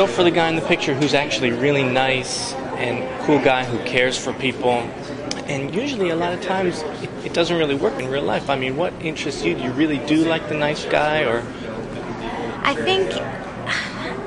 go for the guy in the picture who's actually really nice and cool guy who cares for people. And usually, a lot of times, it doesn't really work in real life. I mean, what interests you? Do you really do like the nice guy, or?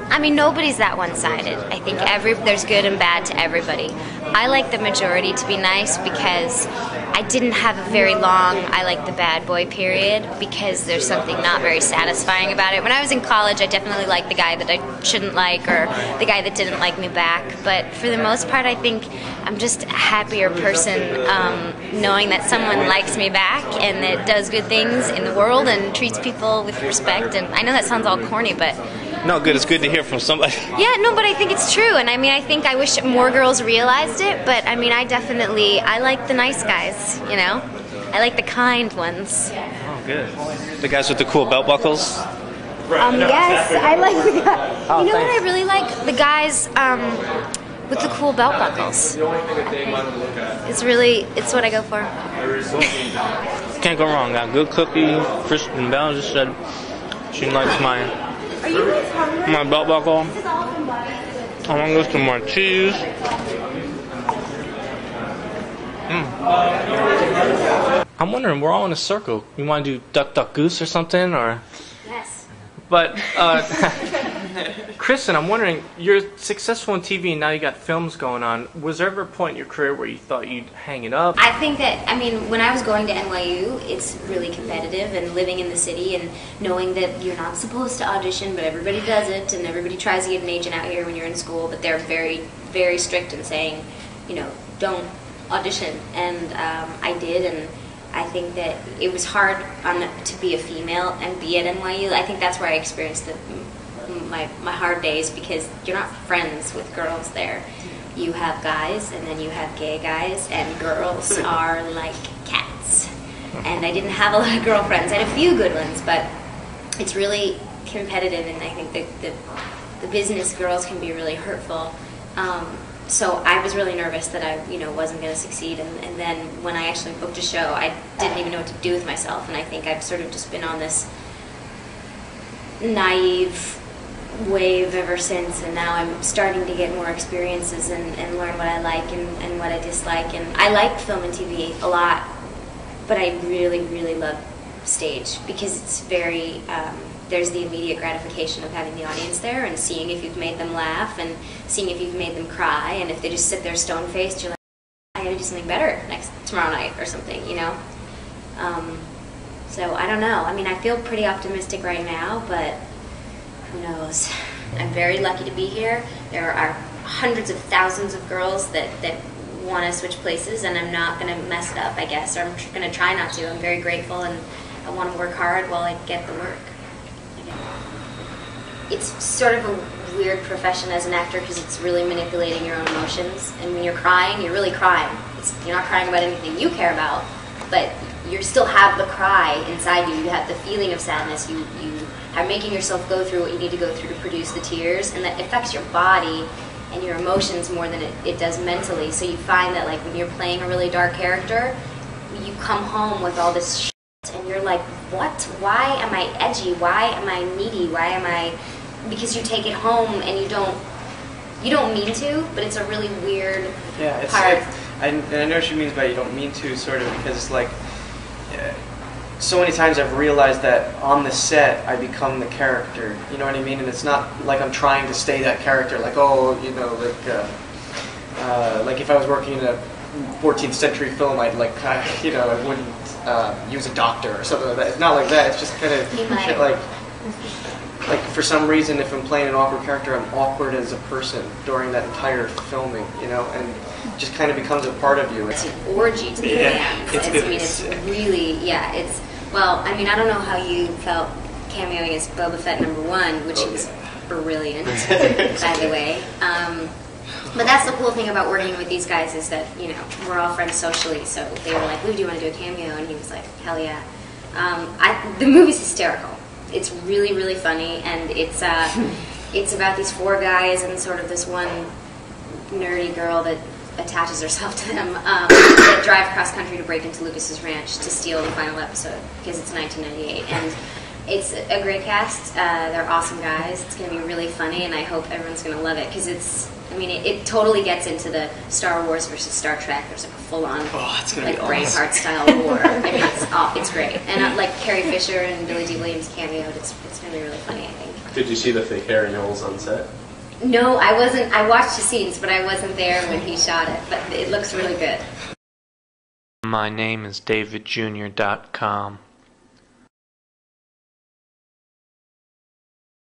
I mean, nobody's that one-sided. I think there's good and bad to everybody. I like the majority to be nice because I didn't have a very long I like the bad boy period because there's something not very satisfying about it. When I was in college, I definitely liked the guy that I shouldn't like or the guy that didn't like me back. But for the most part, I think I'm just a happier person knowing that someone likes me back and that does good things in the world and treats people with respect. And I know that sounds all corny, but... No, good. It's good to hear from somebody. Yeah, no, but I think it's true. And I mean, I wish more girls realized it. But I mean, I like the nice guys, you know? I like the kind ones. Oh, good. The guys with the cool belt buckles? Yes, I like the guys. You know what I really like? The guys with the cool belt buckles. It's what I go for. Can't go wrong. Got good cookie. Kristen Bell just said she likes my belt buckle. I want to go some more cheese. I'm wondering, we're all in a circle. You want to do Duck, Duck, Goose or something? Or? Yes. But, Kristen, I'm wondering, you're successful in TV and now you got films going on. Was there ever a point in your career where you thought you'd hang it up? I think that, I mean, when I was going to NYU, it's really competitive, and living in the city and knowing that you're not supposed to audition, but everybody does it, and everybody tries to get an agent out here when you're in school, but they're very, very strict in saying, you know, don't audition. And I did, and I think that it was hard to be a female and be at NYU. I think that's where I experienced my hard days, because you're not friends with girls there. You have guys, and then you have gay guys, and girls are like cats. And I didn't have a lot of girlfriends. I had a few good ones, but it's really competitive, and I think that the business girls can be really hurtful. So I was really nervous that I, wasn't going to succeed. And then when I actually booked a show, I didn't even know what to do with myself. And I think I've sort of just been on this naive wave ever since. And now I'm starting to get more experiences and learn what I like and what I dislike. And I like film and TV a lot, but I really, really love stage because it's very... there's the immediate gratification of having the audience there and seeing if you've made them laugh and seeing if you've made them cry, and if they just sit there stone-faced, you're like, I gotta do something better tomorrow night or something, So I don't know. I mean, I feel pretty optimistic right now, but who knows? I'm very lucky to be here. There are hundreds of thousands of girls that want to switch places, and I'm not gonna mess it up, I guess, or I'm gonna try not to. I'm very grateful, and I want to work hard while I get the work. It's sort of a weird profession as an actor because it's really manipulating your own emotions. And when you're crying, you're really crying. You're not crying about anything you care about, but you still have the cry inside you. You have the feeling of sadness. You are making yourself go through what you need to go through to produce the tears, and that affects your body and your emotions more than it does mentally. So you find that, like, when you're playing a really dark character, you come home with all this shit, and you're like, what? Why am I edgy? Why am I needy? Why am I... Because you take it home and you don't mean to, but it's a really weird part. I know what she means by you don't mean to, sort of, because it's like, so many times I've realized that on the set I become the character, you know what I mean? And it's not like I'm trying to stay that character, like, like if I was working in a 14th century film, I'd I wouldn't use a doctor or something like that. It's not like that, it's just kind of shit like for some reason, if I'm playing an awkward character, I'm awkward as a person during that entire filming, and it just kind of becomes a part of you. It's an orgy to the fans. It's really, well, I mean, I don't know how you felt cameoing as Boba Fett #1, which is brilliant, by the way. But that's the cool thing about working with these guys is that, we're all friends socially, so they were like, Lou, do you want to do a cameo? And he was like, hell yeah. The movie's hysterical. It's really, really funny, and it's about these 4 guys and sort of this one nerdy girl that attaches herself to them that drive cross country to break into Lucas's ranch to steal the final episode because it's 1998. And It's a great cast. They're awesome guys. It's going to be really funny, and I hope everyone's going to love it because it totally gets into the Star Wars versus Star Trek. There's like a full-on like Braveheart style war. I mean, it's great. And like Carrie Fisher and Billy D. Williams cameoed. It's going to be really funny, I think. Did you see the fake Harry Knowles on set? No, I wasn't. I watched the scenes, but I wasn't there when he shot it. But it looks really good. My name is davidjr.com.